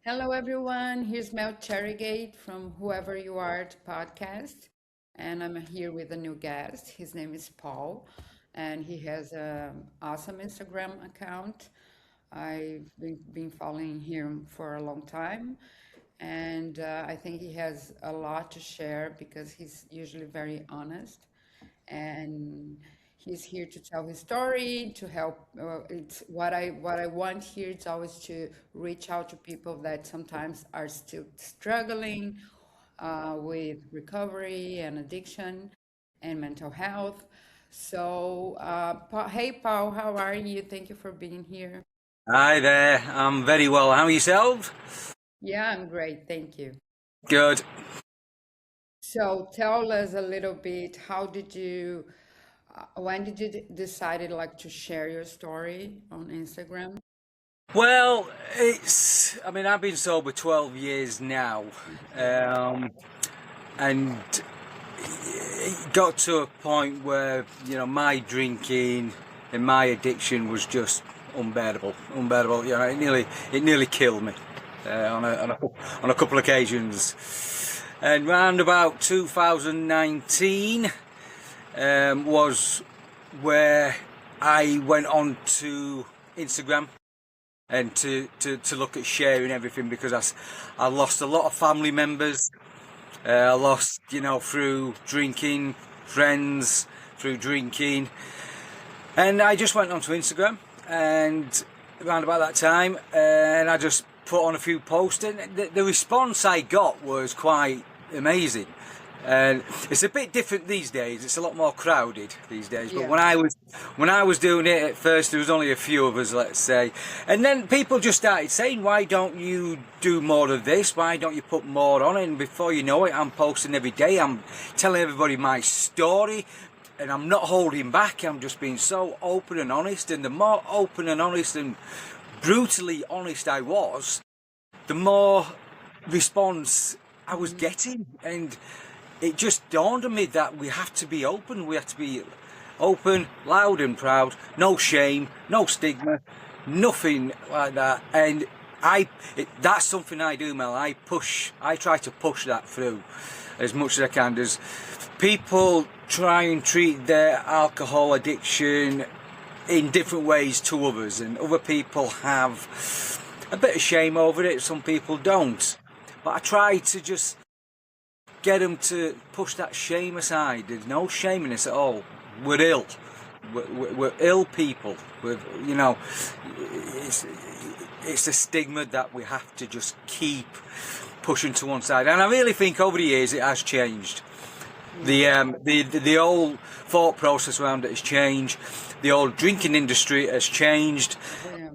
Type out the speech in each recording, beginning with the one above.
Hello, everyone. Here's Mel Cherrygate from Whoever You Are podcast. And I'm here with a new guest. His name is Paul, and he has an awesome Instagram account. I've been following him for a long time, and I think he has a lot to share because he's usually very honest and he's here to tell his story to help it's what I want here is always to reach out to people that sometimes are still struggling with recovery and addiction and mental health. So hey Paul, how are you? Thank you for being here. Hi there, I'm very well. How are yourself? Yeah, I'm great, thank you. Good. So tell us a little bit, how did you when did you decided like to share your story on Instagram? Well, I've been sober 12 years now, um, and it got to a point where, my drinking and my addiction was just unbearable. Unbearable. It nearly killed me on a couple of occasions. And round about 2019 was where I went on to Instagram and to look at sharing everything because I lost a lot of family members. I lost, through drinking, friends, through drinking. And I just went onto Instagram and around about that time, and I just put on a few posts, and the response I got was quite amazing. And it's a bit different these days. It's a lot more crowded these days. But Yeah. when I was doing it at first, there was only a few of us, let's say, and then people just started saying, "Why don't you do more of this? Why don't you put more on?" And before you know it, I'm posting every day. I'm telling everybody my story, and I'm not holding back. I'm just being so open and honest. And the more open and honest and brutally honest I was, the more response I was getting. And it just dawned on me that we have to be open. We have to be open, loud and proud. No shame, no stigma, nothing like that. And that's something I do, Mel. I try to push that through as much as I can. There's people try and treat their alcohol addiction in different ways to others, and other people have a bit of shame over it. Some people don't. But I try to just get them to push that shame aside. There's no shame in this at all. We're ill. We're ill people. It's it's a stigma that we have to just keep pushing to one side. And I really think over the years it has changed. The old thought process around it has changed. The old drinking industry has changed. Yeah.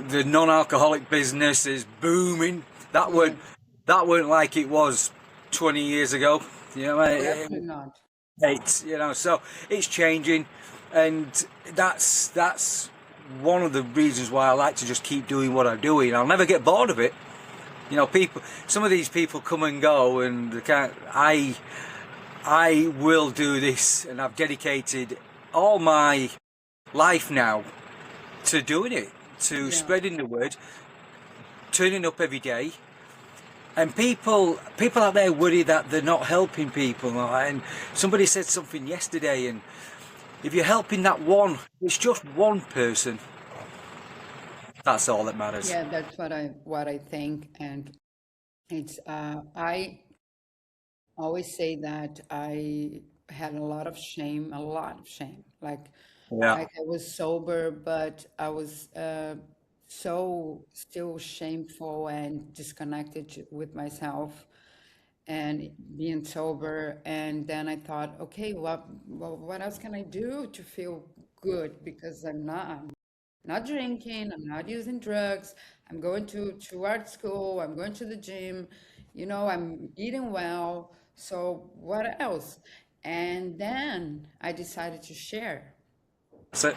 The non-alcoholic business is booming. That Yeah. weren't that weren't like it was 20 years ago. You know, Definitely not. so it's changing, and that's one of the reasons why I like to just keep doing what I'm doing. I'll never get bored of it. Some of these people come and go, and they can't. I will do this, and I've dedicated all my life now to doing it, to Yeah. spreading the word, turning up every day. And people out there worry that they're not helping people. And somebody said something yesterday, and if you're helping that one, it's just one person. That's all that matters. Yeah, that's what I think. And it's I always say that I had a lot of shame. Yeah. Like I was sober, but I was so still shameful and disconnected with myself and being sober. And then I thought, okay, what else can I do to feel good? Because I'm not drinking, I'm not using drugs, I'm going to art school, I'm going to the gym, I'm eating well. So what else? And then I decided to share, That's it.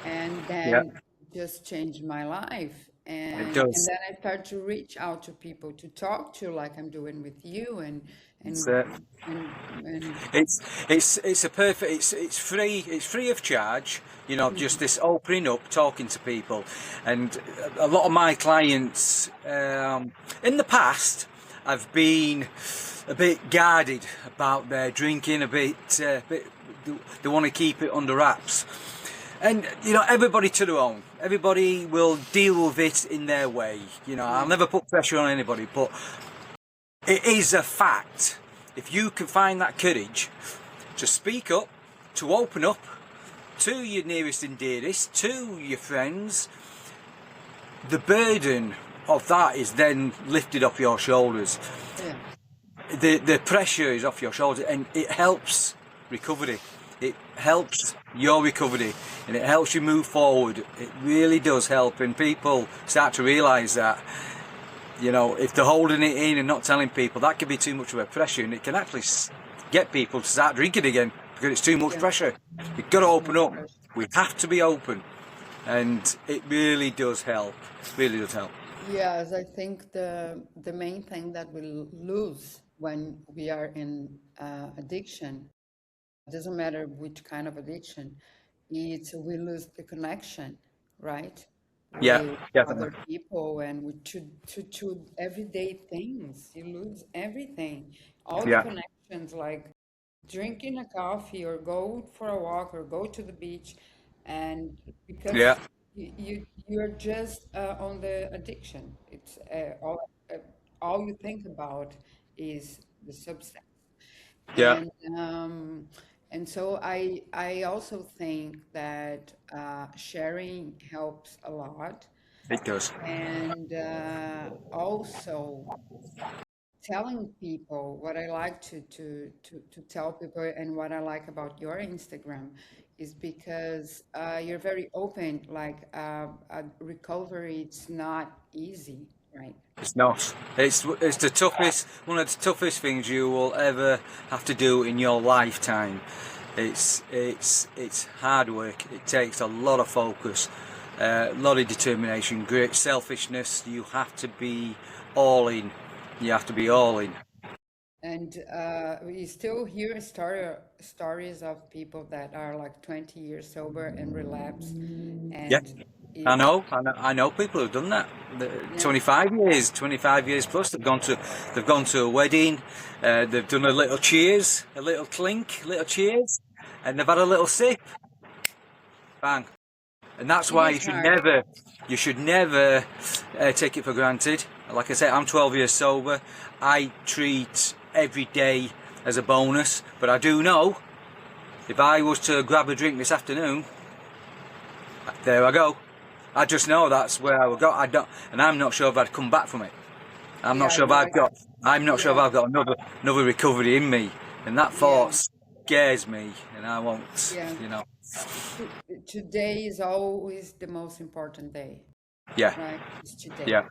and Yeah. then just changed my life. It And does. then I start to reach out to people to talk to, like I'm doing with you, That's and it. and It's a perfect. It's free. It's free of charge. Just mhm, this opening up, talking to people, and a lot of my clients In the past, I've been a bit guarded about their drinking, a bit, they want to keep it under wraps. And, you know, everybody to their own. Everybody will deal with it in their way. You know, I'll never put pressure on anybody, but it is a fact. If you can find that courage to speak up, to open up to your nearest and dearest, to your friends, the burden of that is then lifted off your shoulders. Yeah. The pressure is off your shoulders, and it helps recovery. It helps your recovery, and it helps you move forward. It really does help, and people start to realise that, you know, if they're holding it in and not telling people, that can be too much of a pressure, and it can actually get people to start drinking again because it's too much pressure. You've got to open up. We have to be open, and it really does help. Really does help. Yes, I think the main thing that we lose when we are in addiction, doesn't matter which kind of addiction, it's we lose the connection, right? Yeah, With definitely. other people and with to everyday things. You lose everything, all the Yeah, connections, like drinking a coffee or go for a walk or go to the beach, and yeah, because you're just on the addiction. It's all you think about is the substance, yeah. and so I also think that sharing helps a lot, It does. and also telling people what I like to tell people, and what I like about your Instagram is because you're very open. Like recovery, it's not easy, right? It's not. It's the toughest, one of the toughest things you will ever have to do in your lifetime. It's hard work. It takes a lot of focus, a lot of determination, great selfishness. You have to be all in. You have to be all in. And we still hear stories of people that are like 20 years sober and relapse, Yeah, and I it's know. I know people who've done that. yeah, 25 years plus. They've gone to a wedding. They've done a little cheers, a little clink, little cheers, and they've had a little sip. Bang. And that's it why is hard. you should never take it for granted. Like I say, I'm 12 years sober. I treat every day as a bonus, but I do know if I was to grab a drink this afternoon, there I go. I just know that's where I would go. I don't, and I'm not sure if I'd come back from it. I'm not Yeah, sure if no, I'm not sure if yeah, I've got another recovery in me, and that yeah, thought scares me, and I won't, yeah. you know. Today is always the most important day, Yeah, right? It's today, yeah,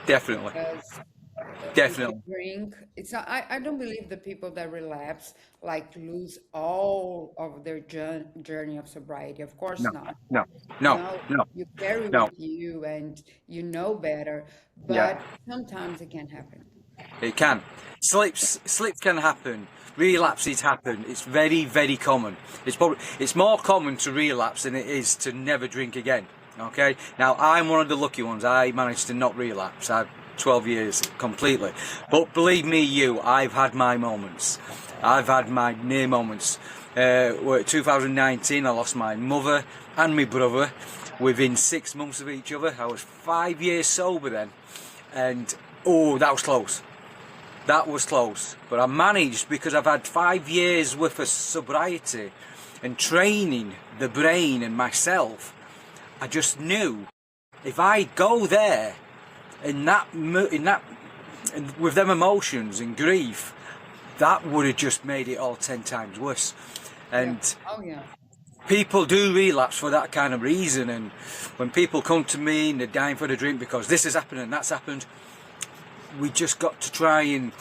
definitely, because if you definitely. drink, it's not, I don't believe the people that relapse like lose all of their journey of sobriety. Of course No, not. no, no, No, no, you carry no. with you and you know better, Yeah, but sometimes it can happen. it can. Slips can happen. Yeah, Relapses happen. It's very, very common. It's more common to relapse than it is to never drink again. Okay. Now I'm one of the lucky ones. I managed to not relapse. I've 12 years completely. But believe me, I've had my moments. I've had my near moments. 2019, I lost my mother and my brother within 6 months of each other. I was 5 years sober then, and oh, that was close. That was close, but I managed because I've had 5 years worth of sobriety and training the brain and myself. I just knew if I go there with them emotions and grief, that would have just made it all 10 times worse. yeah. And Oh, yeah. people do relapse for that kind of reason. And when people come to me and they're dying for the drink because this has happened and that's happened, we just got to try and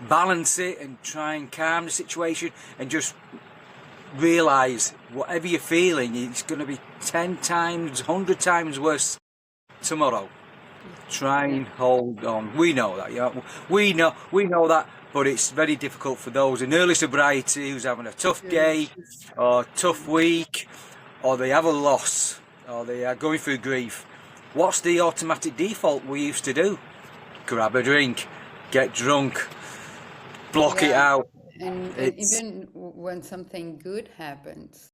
balance it and try and calm the situation and just realise whatever you're feeling, it's going to be 10 times, 100 times worse tomorrow. Try Yeah. and hold on. We know that, we know that, but it's very difficult for those in early sobriety who's having a tough To, day to, or tough week, or they have a loss, or they are going through grief. What's the automatic default we used to do? grab a drink, get drunk, block it Yeah, out. and It's even when something good happens,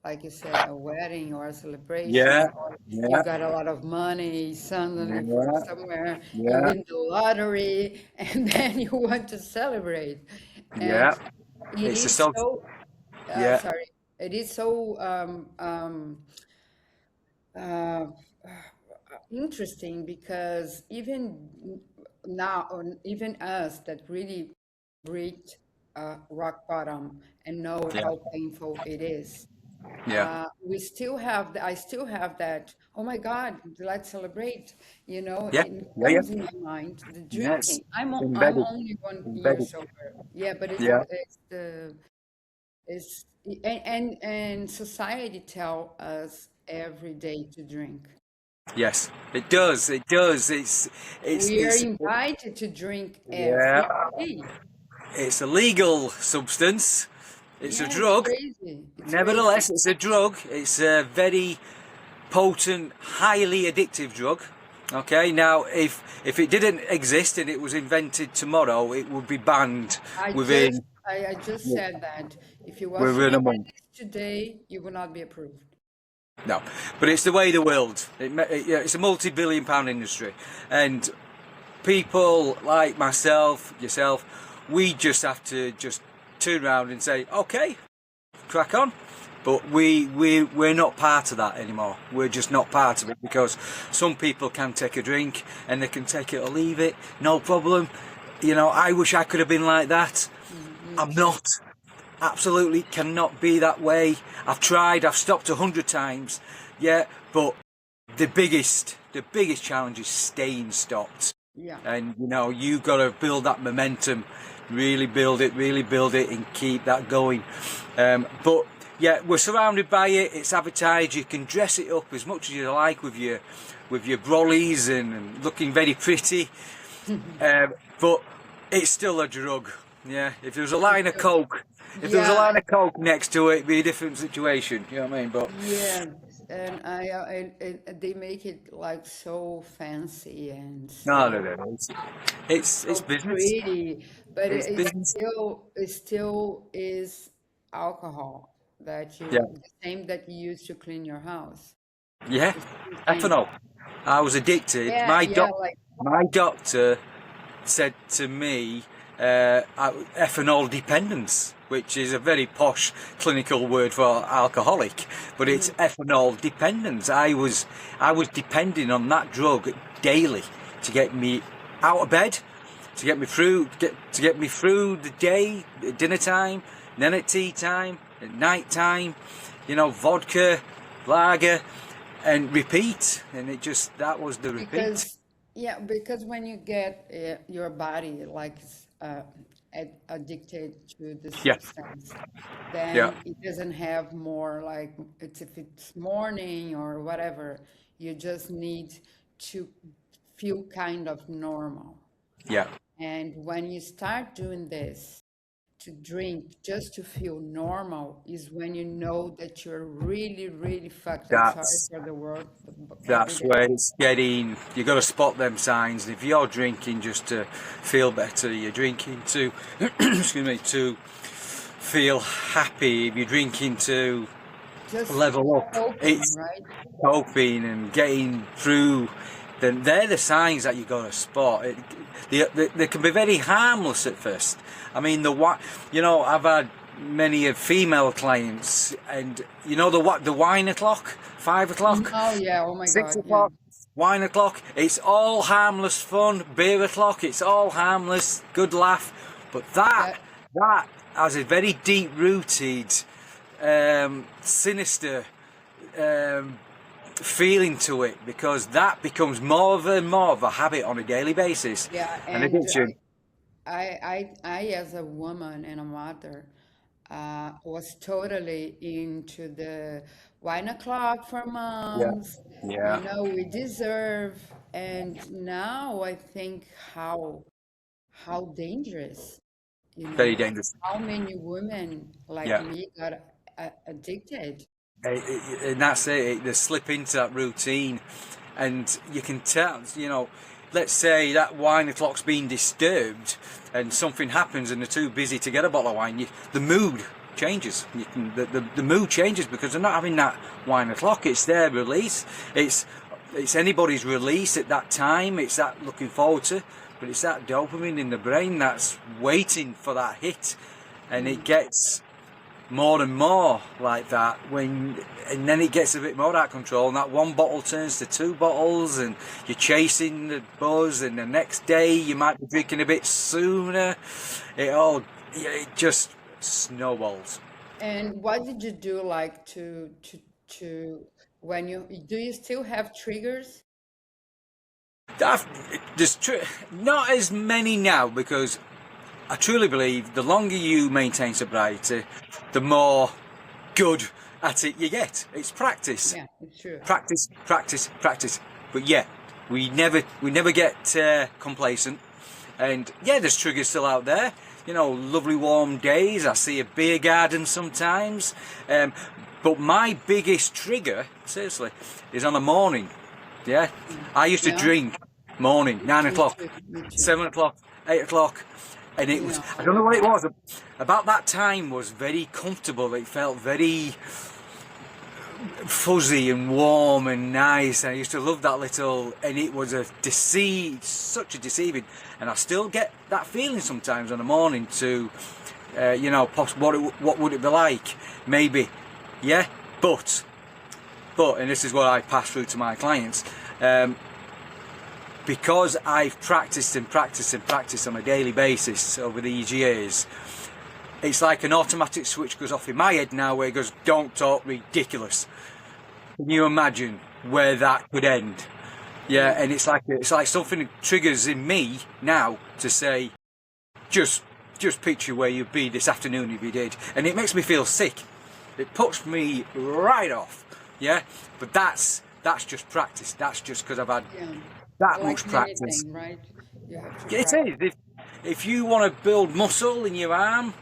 like you said, a wedding or a yeah, celebration, or you yeah, got a lot of money suddenly from yeah, somewhere, you yeah, win the lottery, and then you want to celebrate. yeah. And it It's a is social. so, Yeah, sorry, it is so uh, interesting because even now, or even us that really reached rock bottom and know yeah, how painful it is, yeah, we still have, I still have that, oh my God, let's celebrate. yeah, It yeah, comes yeah. in my mind, the Yes, drinking. I'm embedded, only 1 year embedded. sober. Yeah, but Yeah. it's, and society tell us every day to drink. Yes, it does. It does. We are It's invited to drink yeah. every day. It's a legal substance. It's a Yeah, it's drug. crazy. It's crazy. Nevertheless, it's a drug. It's a very potent, highly addictive drug. Okay. Now, if it didn't exist and it was invented tomorrow, it would be banned I just within I just said that if it was to within be a month. released today, you will not be approved. No, but it's the way of the world. Yeah, it's a multi-billion-pound industry, and people like myself, yourself, we just have to just turn around and say, okay, crack on. But we're not part of that anymore. We're just not part of it because some people can take a drink and they can take it or leave it, no problem. I wish I could have been like that. Me I'm too. not. Absolutely cannot be that way. I've tried. I've stopped 100 times. Yeah, but the biggest challenge is staying stopped. Yeah, And you got to build that momentum, really build it, and keep that going. But yeah, we're surrounded by it. It's advertised. You can dress it up as much as you like with your brollies and looking very pretty. But it's still a drug. Yeah, if there was a it's line of so, coke, if there was a yeah, line of coke next to it, it'd be a different situation. You know what I mean? But yeah, and they make it like so fancy and no, no, so no, no. It's so business. pretty, but It's business. it still is alcohol that Yeah, the same that you use to clean your house. yeah. The same thing. Ethanol. I was addicted. Yeah, yeah, like My doctor said to me, ethanol dependence, which is a very posh clinical word for alcoholic, but it's mhm. ethanol dependence. I was depending on that drug daily to get me out of bed, to get me through the day, at dinner time, then at tea time, at night time. Vodka, lager, and repeat, and that was the repeat. Because yeah, because when you get your body like uh, addicted to the Yeah, substance, yeah, then it doesn't have more like if it's morning or whatever, you just need to feel kind of normal. yeah. And when you start doing this, to drink just to feel normal is when you know that you're really, really fucked. I'm sorry That's for the word, but that's it where is. it's getting. You got to spot them signs. If you're drinking just to feel better, you're drinking to, excuse me, to feel happy. If you're drinking to Just level up, coping, it's right? coping and getting through. Then they're the signs that you got to spot. They can be very harmless at first. I mean, I've had many of female clients, and the wine o'clock, 5 o'clock, Oh yeah, oh my six God, yeah. o'clock, wine o'clock. It's all harmless fun. Beer o'clock. It's all harmless, good laugh. But that That that has a very deep rooted, sinister um, feeling to it because that becomes more of a habit on a daily basis, yeah, an and addiction. I as a woman and a mother was totally into the wine o'clock for Yeah, moms. yeah, We deserve, and now I think how dangerous, very dangerous. how many women like Yeah, me got addicted. and that's it. They slip into that routine, and you can tell. let's say that wine o'clock's been disturbed and something happens and they're too busy to get a bottle of wine, the mood changes. The mood changes because they're not having that wine o'clock. It's their release. It's anybody's release at that time. It's that looking forward to, but it's that dopamine in the brain that's waiting for that hit, and it gets more and more like that and then it gets a bit more out of control, and that one bottle turns to 2 bottles, and you're chasing the buzz, and the next day you might be drinking a bit sooner. It just snowballs. And what did you do like to when you still have triggers? Not as many now, because I truly believe the longer you maintain sobriety, the more good at it you get. It's practice. Yeah, it's true. Practice, practice, practice. But yeah, we never get complacent. And yeah, there's triggers still out there. You know, lovely warm days. I see a beer garden sometimes. But my biggest trigger, seriously, is on a morning. Yeah, I used to Yeah, drink morning, 9 me o'clock, too, me too. 7 o'clock, 8 o'clock. And it was, Yeah, I don't know what it was, about that time was very comfortable. It felt very fuzzy and warm and nice. I used to love that little, and it was such a deceiving. And I still get that feeling sometimes on the morning to, what would it be like? Maybe, yeah, but, and this is what I pass through to my clients, because I've practiced and practiced and practiced on a daily basis over these years, it's like an automatic switch goes off in my head now where it goes, don't talk ridiculous. Can you imagine where that could end? Yeah, and it's like something triggers in me now to say, just picture where you'd be this afternoon if you did. And it makes me feel sick. It puts me right off. Yeah, but that's just practice. That's just because I've had yeah. that Like much in practice. anything, right? You have to It practice. is. If you want to build muscle in your arm,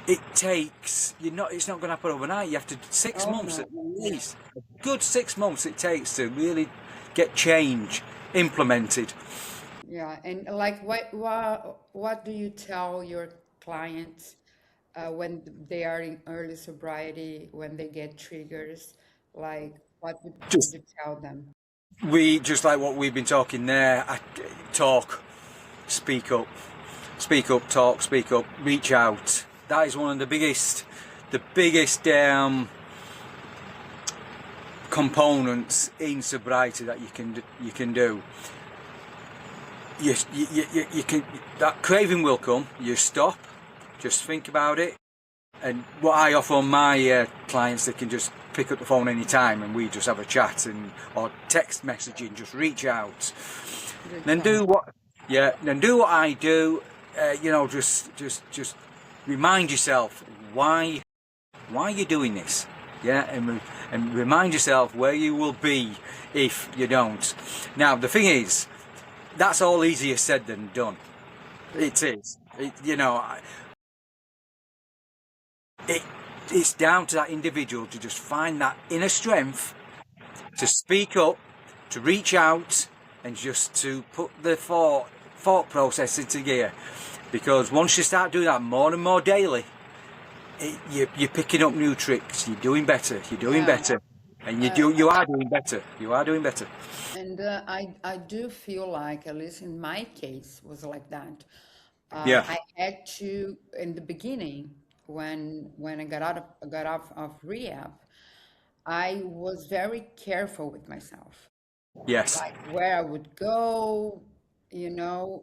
it takes it's not going to happen overnight. You have to 6 Oh months no, at yeah. least. A good 6 months it takes to really get change implemented. Yeah, and like what do you tell your clients when they are in early sobriety, when they get triggers? Like would Just you tell them? we just like what we've been talking there. Talk, speak up, talk, speak up, reach out. That is one of the biggest components in sobriety that you can do. You can, that craving will come. You stop, just think about it, and what I offer on my clients, they can just pick up the phone anytime and we just have a chat, or text messaging, just reach out. Good Then point. do what I do. Just remind yourself why you're doing this. Yeah, and remind yourself where you will be if you don't. Now the thing is, that's all easier said than done. It is. It's down to that individual to just find that inner strength to speak up, to reach out, and just to put the thought process into gear. Because once you start doing that more and more daily, you're picking up new tricks. You're doing better. You're doing Yeah. better, and you are doing better. You are doing better. And I do feel like, at least in my case, was like that. Yeah. I had to, in the beginning, when I got off of rehab, I was very careful with myself, Yes. like where I would go,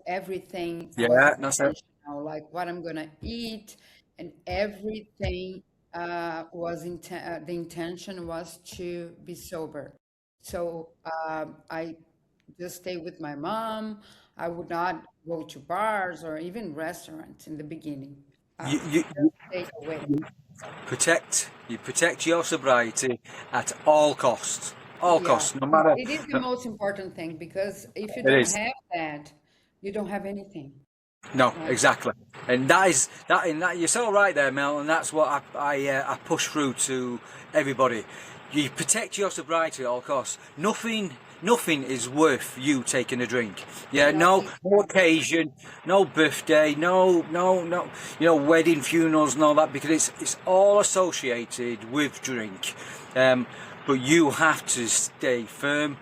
everything was Yeah. That's it. intentional, like what I'm gonna eat, and everything the intention was to be sober. So I just stay with my mom. I would not go to bars or even restaurants in the beginning. You, I you, just stay away. you protect your sobriety at all costs. All Yeah, costs, no matter. it is the most important thing because if you It don't is. have that, you don't have anything, No, right? exactly, and that you're so right there, Mel, and that's what I push through to everybody. You protect your sobriety at all costs. Nothing nothing is worth you taking a drink. Yeah, No, no occasion, no birthday, no, wedding, funerals, and all that, because it's all associated with drink. But you have to stay firm.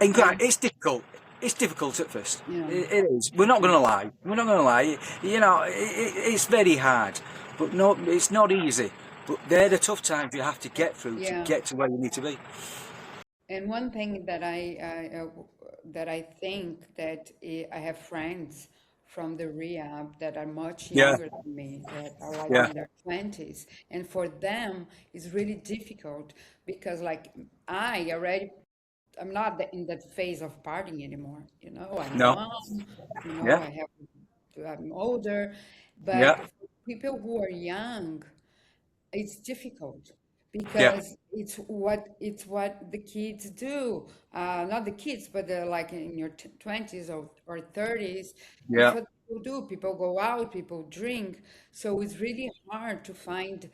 And and it's difficult. It's difficult at first. yeah, It is. We're not going to lie. We're not going to lie. It's very hard, but no, it's not easy. But they're the tough times you have to get through to yeah. get to where you need to be. And one thing that that I think that I have friends from the rehab that are much Yeah, younger than me, that are like yeah, in their 20s, and for them it's really difficult because like I'm not in that phase of partying anymore. I'm a no, mom. yeah, I'm older, but yeah, for people who are young, it's difficult yeah, because it's what the kids do, not the kids, but they're like in your 20s or 30s. It's yeah, what people do. People go out, people drink, so it's really hard to find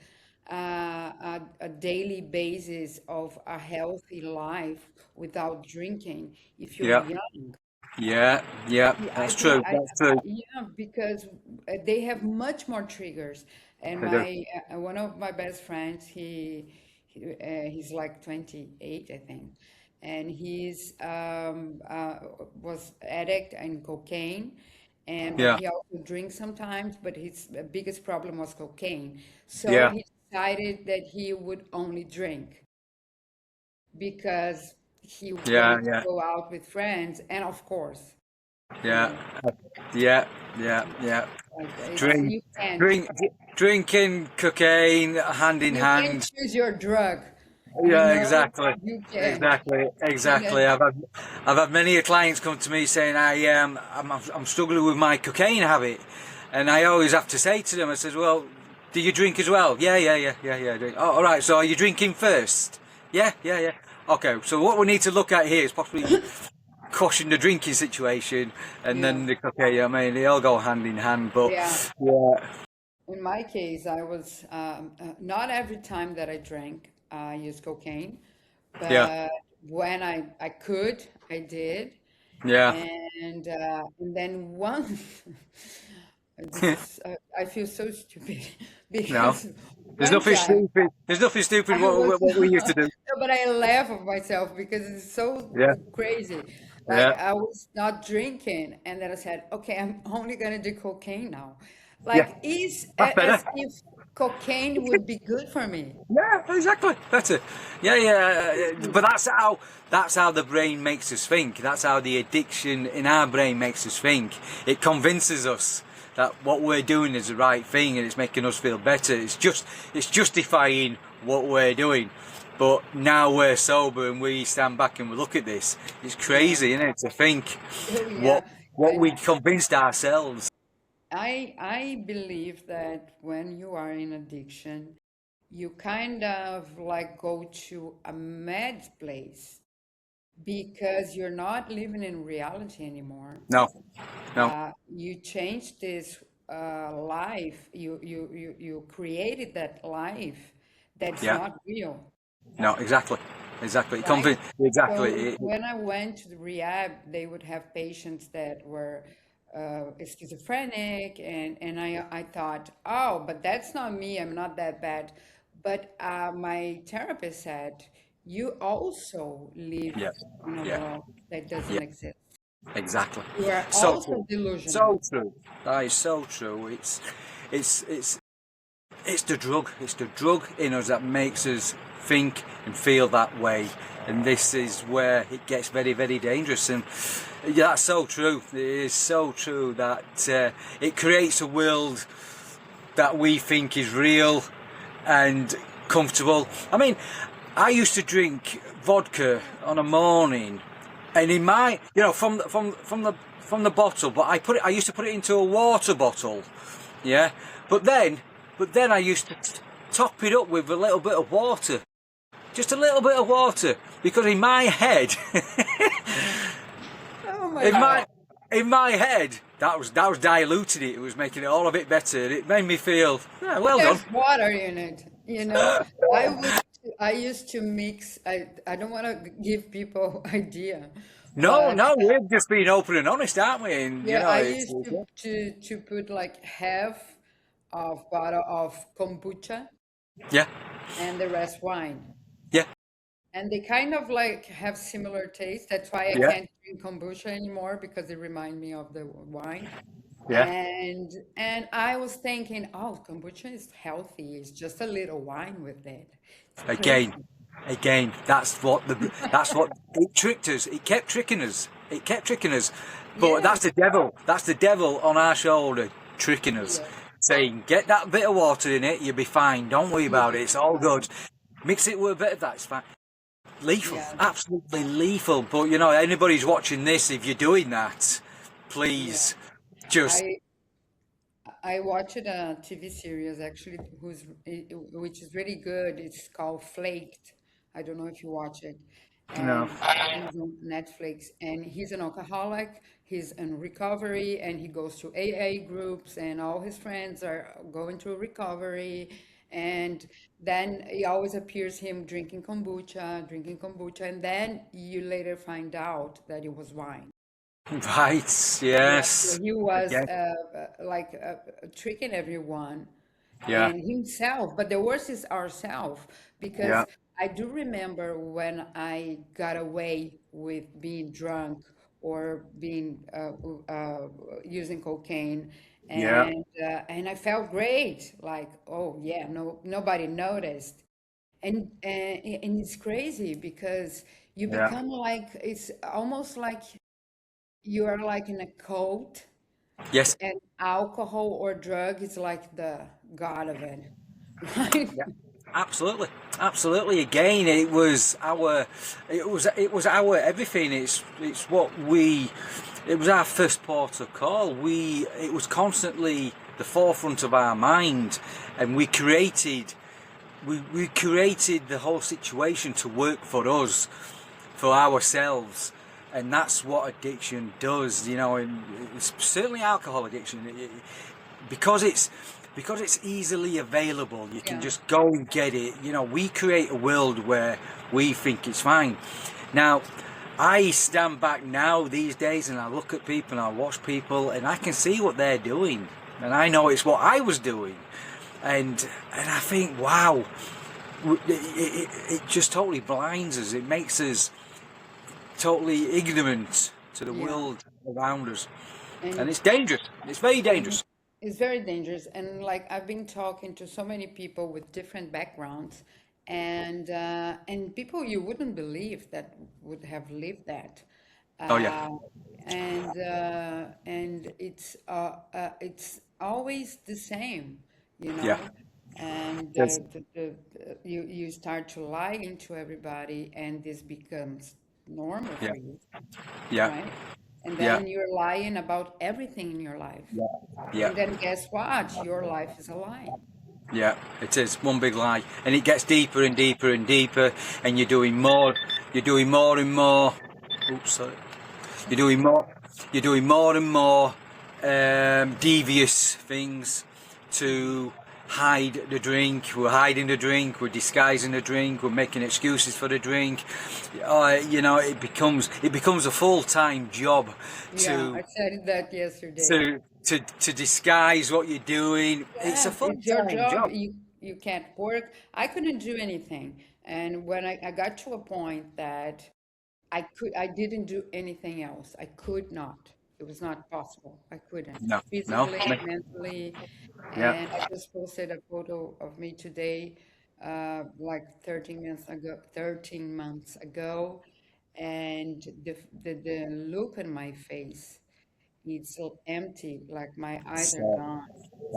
a daily basis of a healthy life without drinking if you're yeah, young. yeah, yeah. Yeah, I That's think true. That's true. yeah, because they have much more triggers. And I do. my one of my best friends, he's like 28, I think, and he's was addict in cocaine, but Yeah, he also drinks sometimes. But his biggest problem was cocaine, so yeah, he decided that he would only drink because he yeah, wanted to yeah, go out with friends, and of course, you yeah, know. yeah, yeah, yeah. Like it's Drink, you can't drink, drinking cocaine hand in you can't hand. choose your drug, Yeah, exactly, you can't. exactly, And exactly. I've had many clients come to me saying I'm struggling with my cocaine habit, and I always have to say to them, I says, well, do you drink as well? Yeah, yeah, yeah, yeah, yeah. I drink. Oh, all right. So are you drinking first? Yeah, yeah, yeah. Okay. So what we need to look at here is possibly caution the drinking situation, and yeah, then the cocaine. I mean, they all go hand in hand, but yeah. yeah, In my case, I was not every time that I drank, I used cocaine, yeah, but when I could, I did. yeah. And then once, this is I feel so stupid No, because there's one nothing time stupid. There's nothing stupid I was, what we used to do. no, but I laugh at myself because it's so Yeah, crazy. Like yeah, I was not drinking, and then I said, "Okay, I'm only gonna do cocaine now." yeah. Like is That's better. as if cocaine would be good for me. Yeah, exactly. Better. Yeah, yeah. But that's how the brain makes us think. That's how the addiction in our brain makes us think. It convinces us that what we're doing is the right thing and it's making us feel better. It's justifying what we're doing. But now we're sober and we stand back and we look at this. It's Yeah. crazy, isn't it, to think Oh what yeah. what I we convinced ourselves. I believe that when you are in addiction, you kind of like go to a mad place because you're not living in reality anymore. No, no. You changed this life. You created that life that's Yeah. not real, No, exactly. Exactly. right? So Exactly. when I went to the rehab, they would have patients that were schizophrenic, and I thought, oh, but that's not me. I'm not that bad. But my therapist said, you also live Yeah. in a Yeah. world that Yeah. doesn't exist. Exactly. You are So also true. delusional. So true. That is so true. It's it's it's the drug. It's the drug in us that makes us think and feel that way. And this is where it gets very, very dangerous. And yeah, that's so true. It is so true that it creates a world that we think is real and comfortable. I mean, I used to drink vodka on a morning, and in my, from the bottle, but I used to put it into a water bottle, yeah. But then I used to top it up with a little bit of water, just a little bit of water, because in my head, Oh my in God. my in my head, that was diluting it. It was making it all a bit better. It made me feel, yeah, well done. There's water in it. I would I used to mix. I don't want to give people idea, No, but no, we're just being open and honest, aren't we? And you yeah, know, I it's used to put like half of bottle of kombucha yeah, and the rest wine. yeah, And they kind of like have similar taste. That's why I yeah, can't drink kombucha anymore because they remind me of the wine. yeah. And I was thinking, oh, kombucha is healthy. It's just a little wine with it. It's Again, crazy. again, that's what it tricked us. It kept tricking us. It kept tricking us. But Yes. that's the devil. That's the devil on our shoulder tricking us, Yeah. saying, "Get that bit of water in it. You'll be fine. Don't worry You'll about it. be It's all fine. good. Mix it with a bit of that. It's fine." Lethal, Yeah. absolutely lethal. But you know, anybody's watching this, if you're doing that, Yeah. please just I I watched a TV series actually which is really good. It's called Flaked. I don't know if you watch it. no. And he's on Netflix and he's an alcoholic. He's in recovery and he goes to AA groups and all his friends are going through recovery. And then it always appears him drinking kombucha, and then you later find out that it was wine. Right. Yeah, so Yes. he was Again. like tricking everyone Yeah. and himself. But the worst is ourselves, Yeah. because I do remember when I got away with being drunk or being using cocaine, Yeah. and I felt great. Like, oh yeah, no, nobody noticed. And it's crazy because you Yeah. become like, it's almost like you are like in a cult, Yes. and alcohol or drug is like the god of it. Like, Yeah. Absolutely. Absolutely. Again, it was our everything. It's what we. It was our first port of call. It was constantly the forefront of our mind, and we created the whole situation to work for us, for ourselves, and that's what addiction does. You know, and it's certainly alcohol addiction. Because it's easily available, you can yeah, just go and get it. You know, we create a world where we think it's fine. Now, I stand back now these days and I look at people and I watch people and I can see what they're doing, and I know it's what I was doing, and I think, wow, it just totally blinds us. It makes us totally ignorant to the yeah. world around us, and And it's dangerous. It's very and dangerous. it's very dangerous. And like I've been talking to so many people with different backgrounds, and people you wouldn't believe that would have lived that. Oh yeah, Uh, and it's always the same, you yeah. know. And Yes. you start to lie into everybody, and this becomes normal Yeah, for you, yeah, right? And yeah, then you're lying about everything in your life. yeah, yeah, And then guess what? Your life is a lie. yeah. It is one big lie, and it gets deeper and deeper and deeper, and You're doing more and more. Oops, sorry. You're doing more. You're doing more and more devious things to hide the drink. We're hiding the drink. We're disguising the drink. We're making excuses for the drink. You know, it becomes a full time job Yeah, I to said that yesterday. to disguise what you're doing. It's a Yes, full it's your time job. job. You can't work. I couldn't do anything. And when I got to a point that I didn't do anything else. I could not. It was not possible. I couldn't. No, no. Physically, mentally. Yeah. And I just posted a photo of me today, like 13 months ago. And the look on my face, it's so empty, like my eyes are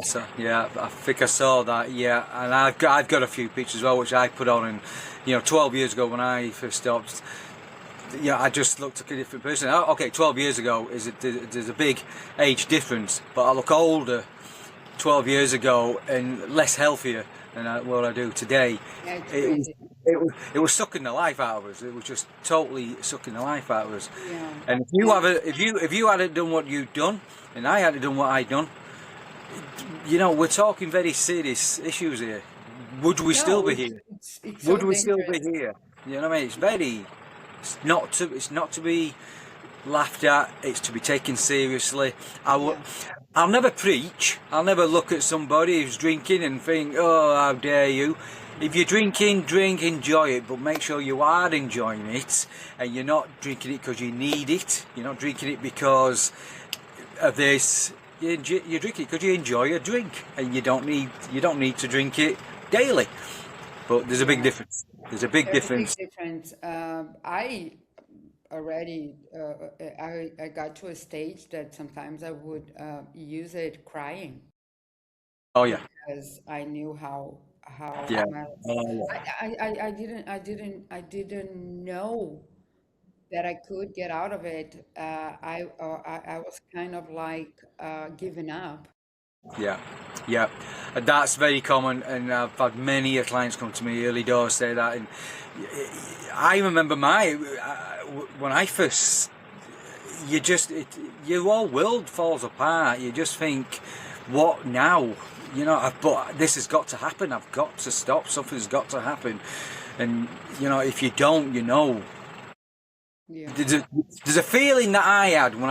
So, gone. yeah, I think I saw that. Yeah, and I've got a few pictures as well, which I put on. And you know, 12 years ago when I first stopped, yeah, I just looked like a different person. Okay, 12 years ago there's a big age difference, but I look older 12 years ago and less healthier than what I do today. Yeah, it's It was, crazy. it was sucking the life out of us. It was just totally sucking the life out of us. Yeah. And if you And have if you hadn't done what you'd done, and I hadn't done what I'd done, you know, we're talking very serious issues here. would we still No, be here? it's so Would we still be dangerous. here? You know what I mean? It's not to be laughed at. It's to be taken seriously. Yeah, I'll never preach. I'll never look at somebody who's drinking and think, "Oh, how dare you!" If you're drinking, drink, enjoy it, but make sure you are enjoying it, and you're not drinking it because you need it. You're not drinking it because of this. You drink it because you enjoy a drink, and you don't need to drink it daily. But there's a big yeah. difference. There's a big There's a big difference. difference. I already I got to a stage that sometimes I would use it crying Oh yeah, because I knew how yeah. my Oh I didn't know that I could get out of it. I was kind of like giving up. yeah, yeah. And that's very common, and I've had many clients come to me early doors say that. And I remember when I first, your whole world falls apart. You just think, what now? You know, but this has got to happen. I've got to stop. Something's got to happen. And you know, if you don't, you know, Yeah, there's a feeling that I had when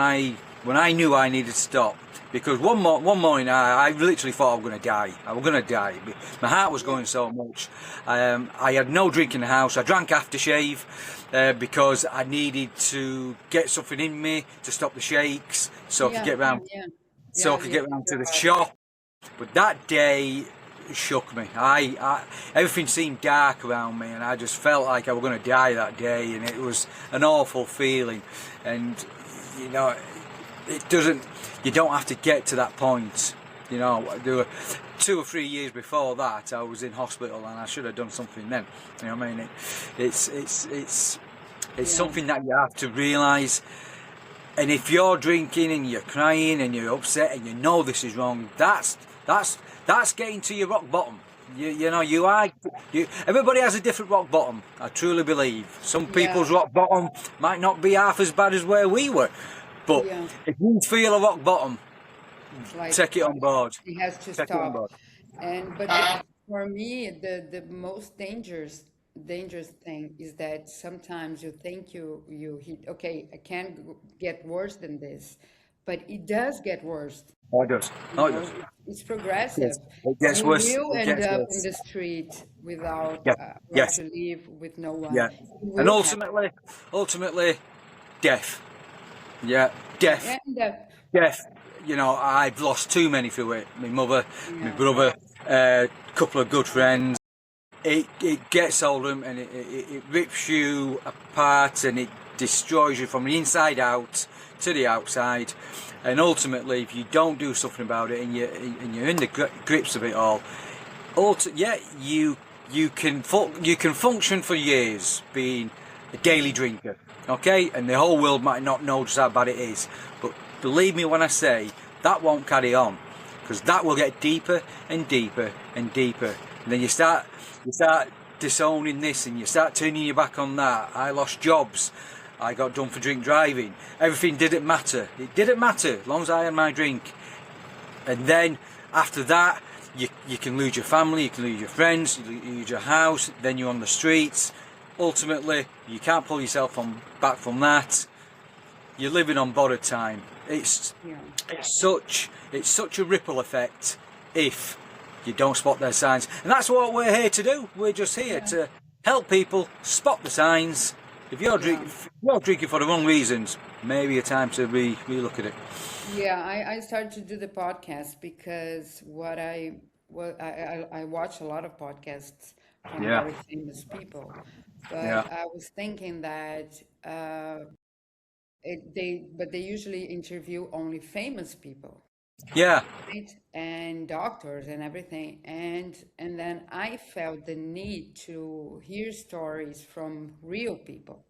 I knew I needed to stop. Because one morning I literally thought I was going to die. I was going to die. My heart was yeah, going so much. I had no drink in the house. I drank aftershave because I needed to get something in me to stop the shakes, yeah, yeah, so yeah, I could yeah. get round to Your the body. shop. But that day shook me. Everything seemed dark around me, and I just felt like I was going to die that day, and it was an awful feeling. And you know, it doesn't. You don't have to get to that point. You know, there were 2 or 3 years before that I was in hospital, and I should have done something then. You know what I mean? It's Yeah, something that you have to realise. And if you're drinking and you're crying and you're upset and you know this is wrong, that's getting to your rock bottom. You know, everybody has a different rock bottom. I truly believe some yeah, people's rock bottom might not be half as bad as where we were, but yeah. if you feel a rock bottom, It's like take it on board. it has to Take it on stop. board. And for me, the most dangerous thing is that sometimes you think you hit, okay, I can't get worse than this, but it does get worse. Oh, it does. You Oh, it does. know, it's progressive. It gets You worse. will It end gets up in worse. the street without Yeah. where Yes. to live, with no one. Yeah. It And will happen. ultimately, death. Yeah. Yeah, Death. and Death. You know, I've lost too many through it. My mother, my yeah, brother, a couple of good friends. It gets hold of them, and it rips you apart, and it destroys you from the inside out to the outside. And ultimately, if you don't do something about it, and you're in the grips of it all, yeah, you can function for years being a daily drinker, okay, and the whole world might not know just how bad it is, but believe me when I say that won't carry on, because that will get deeper and deeper and deeper, and then you start disowning this, and you start turning your back on that. I lost jobs. I got done for drink driving. Everything didn't matter. It didn't matter as long as I had my drink. And then after that, you can lose your family, you can lose your friends, you lose your house, then you're on the streets. Ultimately, you can't pull yourself back from that. You're living on borrowed time. yeah, It's such a ripple effect if you don't spot their signs. And that's what we're here to do. We're just here yeah, to help people spot the signs. yeah. If you're drinking for the wrong reasons, maybe a time to relook at it. Yeah, I started to do the podcast because I watch a lot of podcasts from Yeah, very famous people, yeah, but I was thinking that they usually interview only famous people, yeah. right? And doctors and everything, and then I felt the need to hear stories from real people,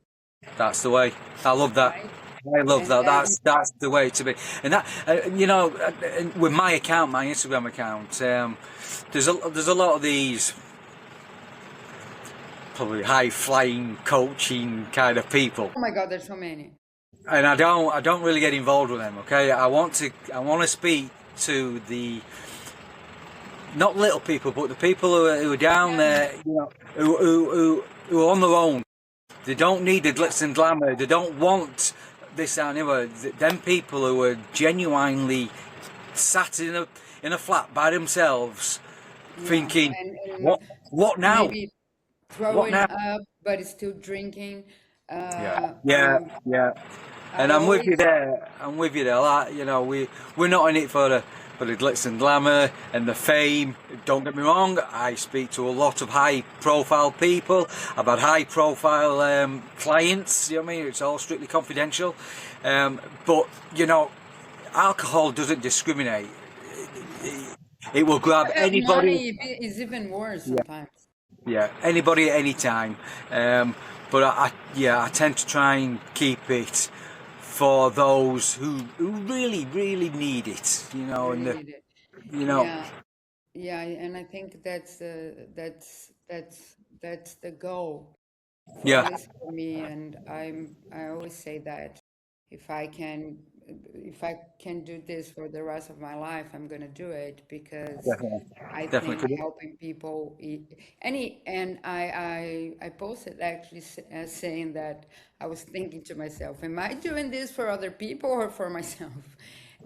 That's the way. I love that. right? I love And that. then That's the way to be. And that you know, with my account, my Instagram account, there's a lot of these probably high flying coaching kind of people, oh my God, there's so many. and I don't really get involved with them. Okay, I want to speak to not little people, but the people who are down Yeah, there, who are on their own. They don't need the yeah, glitz and glamour. They don't want this and the other. Them people who are genuinely sat in a flat by themselves, yeah. thinking, And what what now? maybe What throwing now? up, but still drinking. Yeah, Uh, yeah, um, yeah. And I I'm with you always, there. I'm with you there. Like, we're not in it for the glitz and glamour and the fame. Don't get me wrong. I speak to a lot of high profile people. I've had high profile clients. You know what I mean? It's all strictly confidential. But alcohol doesn't discriminate. It will grab anybody. money is even worse Yeah, sometimes. yeah, anybody at any time. Um, but I tend to try and keep it for those who really, really need it. Really need it. You know, Yeah, yeah, and I think that's the goal, for at yeah, least for me. And I always say that if I can if I can do this for the rest of my life, I'm gonna do it because definitely, I think definitely. helping people and I posted actually saying that I was thinking to myself, am I doing this for other people or for myself?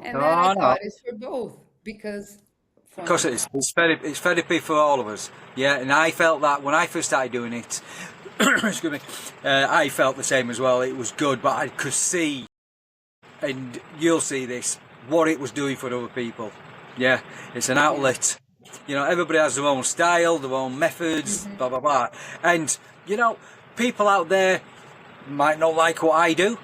And then I Oh no, thought it's for both because for because it's therapy for all of us. Yeah, and I felt that when I first started doing it. Excuse me. I felt the same as well. It was good, but I could see, and you'll see this, what it was doing for other people. Yeah, it's an yeah. outlet. Everybody has their own style, their own methods, Hmm. blah blah blah. And people out there might not like what I do.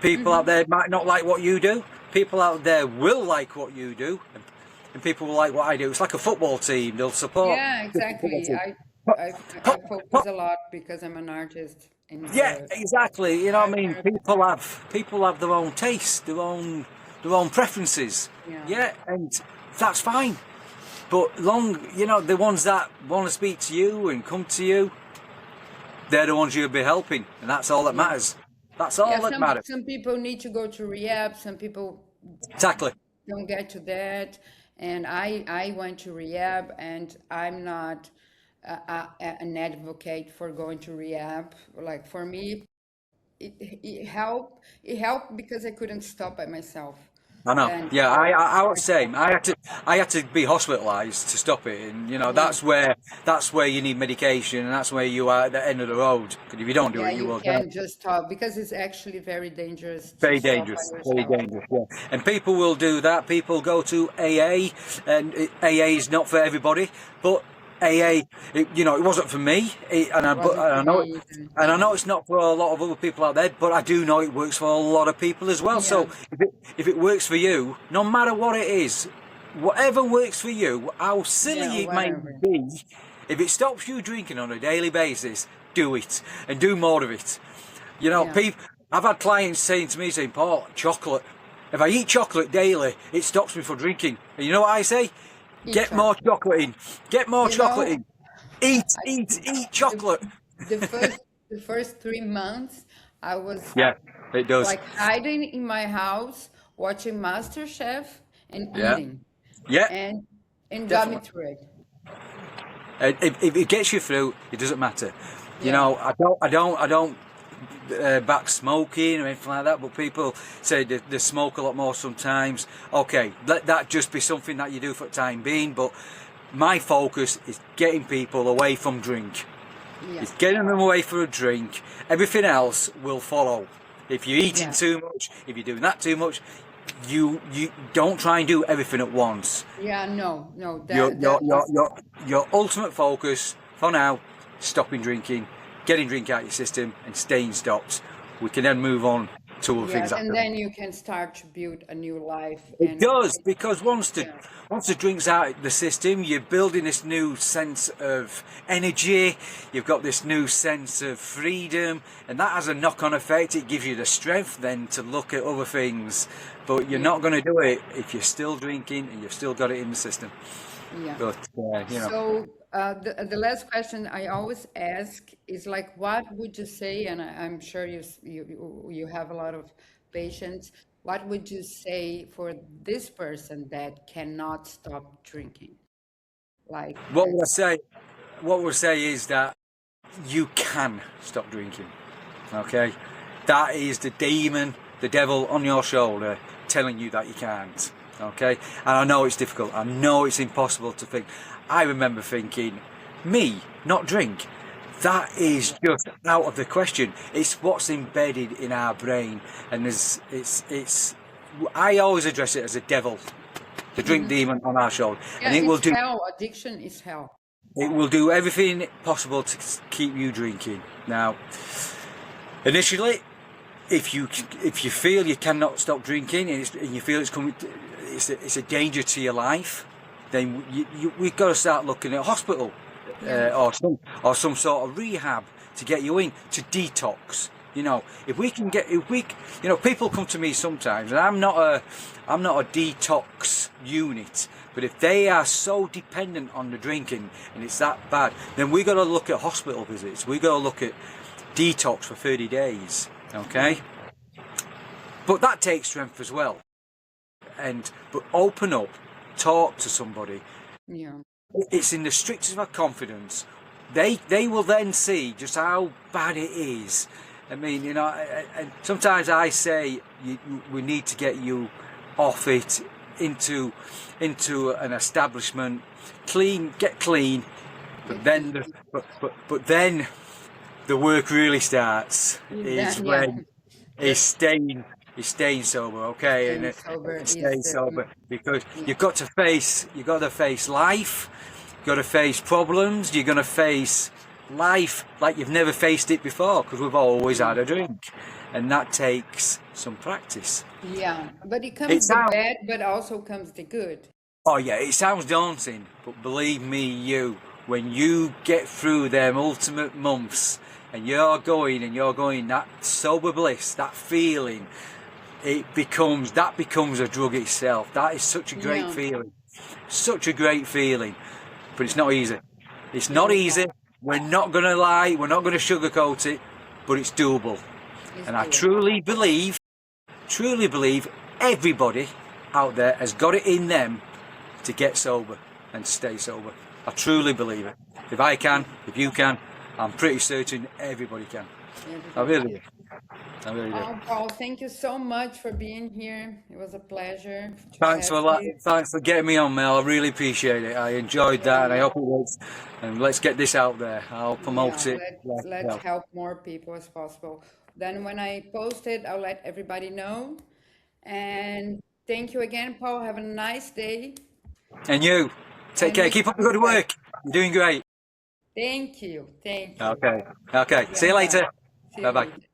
People out Hmm. there might not like what you do. People out there will like what you do, and people will like what I do. It's like a football team; they'll support Yeah, different football exactly. teams. I Pop, I focus pop, a lot because I'm an artist in yeah, the exactly. You know what I mean? character. People have their own taste, their own preferences. Yeah, Yeah, and that's fine. But the ones that want to speak to you and come to you, they're the ones you'll be helping, and that's all that yeah, matters. That's yeah. all that matters. Some people need to go to rehab. Some people Exactly. don't get to that. And I went to rehab, and I'm not an advocate for going to rehab. Like for me, it helped. It helped because I couldn't stop by myself, I know. and Yeah, so I was I the stopped. same. I had to be hospitalised to stop it, and Yeah. that's where you need medication, and that's where you are at the end of the road. Because if you don't do Yeah, it, you you will die. can't just stop because it's actually very dangerous to Very stop by dangerous, very yourself. dangerous. Yeah, and people will do that. People go to AA, and AA is not for everybody, but AA, it wasn't for me, but Wasn't for me either. and I know it's not for a lot of other people out there, but I do know it works for a lot of people as well. Yeah, So if it works for you, no matter what it is, whatever works for you, how yeah, silly it may whatever. be, if it stops you drinking on a daily basis, do it and do more of it. Yeah, People. I've had clients saying to me, saying, "Paul, chocolate. If I eat chocolate daily, it stops me from drinking." And you know what I say? eat Get more chocolate. chocolate in. Get more You chocolate know, in. Eat, I, eat, eat the chocolate. the first 3 months, I was Yeah, it does. like hiding in my house, watching MasterChef and Yeah, eating, yeah, and got me definitely. through it. If it gets you through, it doesn't matter. Yeah, I don't back smoking or anything like that, but people say they smoke a lot more sometimes. Okay, let that just be something that you do for the time being, but my focus is getting people away from drink. yeah, It's getting them away for a drink. Everything else will follow. If you're eating yeah, too much, if you're doing that too much, you don't try and do everything at once. yeah. No, no, Your that your that your was your your ultimate focus for now, stopping drinking, getting drink out of your system, and staying stopped. We can then move on to other things yes, and after. then you can start to build a new life. It And does, because yeah, once the drink's out of the system, you're building this new sense of energy. You've got this new sense of freedom, and that has a knock-on effect. It gives you the strength then to look at other things. But you're yeah, not going to do it if you're still drinking and you've still got it in the system. yeah. But So the last question I always ask is like, what would you say? And I'm sure you have a lot of patience. What would you say for this person that cannot stop drinking? Like, What would I say? What would I say is that you can stop drinking. Okay, that is the demon, the devil on your shoulder telling you that you can't. Okay, and I know it's difficult. I know it's impossible to think. I remember thinking, me not drink. That is just out of the question. It's what's embedded in our brain, and it's. I always address it as a devil, the drink mhm. demon on our shoulder, and Yeah, it's hell. Addiction is hell. it will do everything possible to keep you drinking. Now, initially, if you feel you cannot stop drinking and you feel it's coming, it's a danger to your life, then we've got to start looking at a hospital Yeah. or some sort of rehab to get you in to detox. You know, people come to me sometimes, and I'm not a detox unit. But if they are so dependent on the drinking and it's that bad, then we got to look at hospital visits. We got to look at detox for 30 days. Okay, but that takes strength as well. But open up, talk to somebody. Yeah. It's in the strictest of our confidence. They will then see just how bad it is. I mean, and sometimes I say we need to get you off it into an establishment, get clean. But then then the work really starts. Yeah, Is yeah. when The is staying sober, okay, and staying sober is staying the sober because yeah. you've got to face life, you've got to face problems, you're going to face life like you've never faced it before because we've always Yeah. had a drink, and that takes some practice. Yeah, but it It comes the sounds bad, but also comes the good. Oh yeah, it sounds daunting, but believe me, when you get through them ultimate months and you're going that sober bliss, that feeling, that becomes a drug itself. That is such a great Yeah, feeling, such a great feeling. But it's not easy. It's not no, it's easy. not. We're not gonna lie. We're not gonna sugarcoat it, but it's doable. It's And I doable. truly believe everybody out there has got it in them to get sober and to stay sober. I truly believe it. If I can, if you can, I'm pretty certain everybody can. I Everybody really can. do. I really do. Oh, Paul, thank you so much for being here. It was a pleasure to Thanks have for you. thanks for getting me on, Mel. I really appreciate it. I enjoyed that, and I And hope it works. And let's get this out there. I'll yeah, promote it. let's Well, help more people as possible. Then when I post it, I'll let everybody know. And thank you again, Paul. Have a nice day, and you, take and care. we Keep up the come good back. work. You're doing great. Thank you. Thank you. Okay. Okay. See you Obrigada. later. See you Bye bye. later.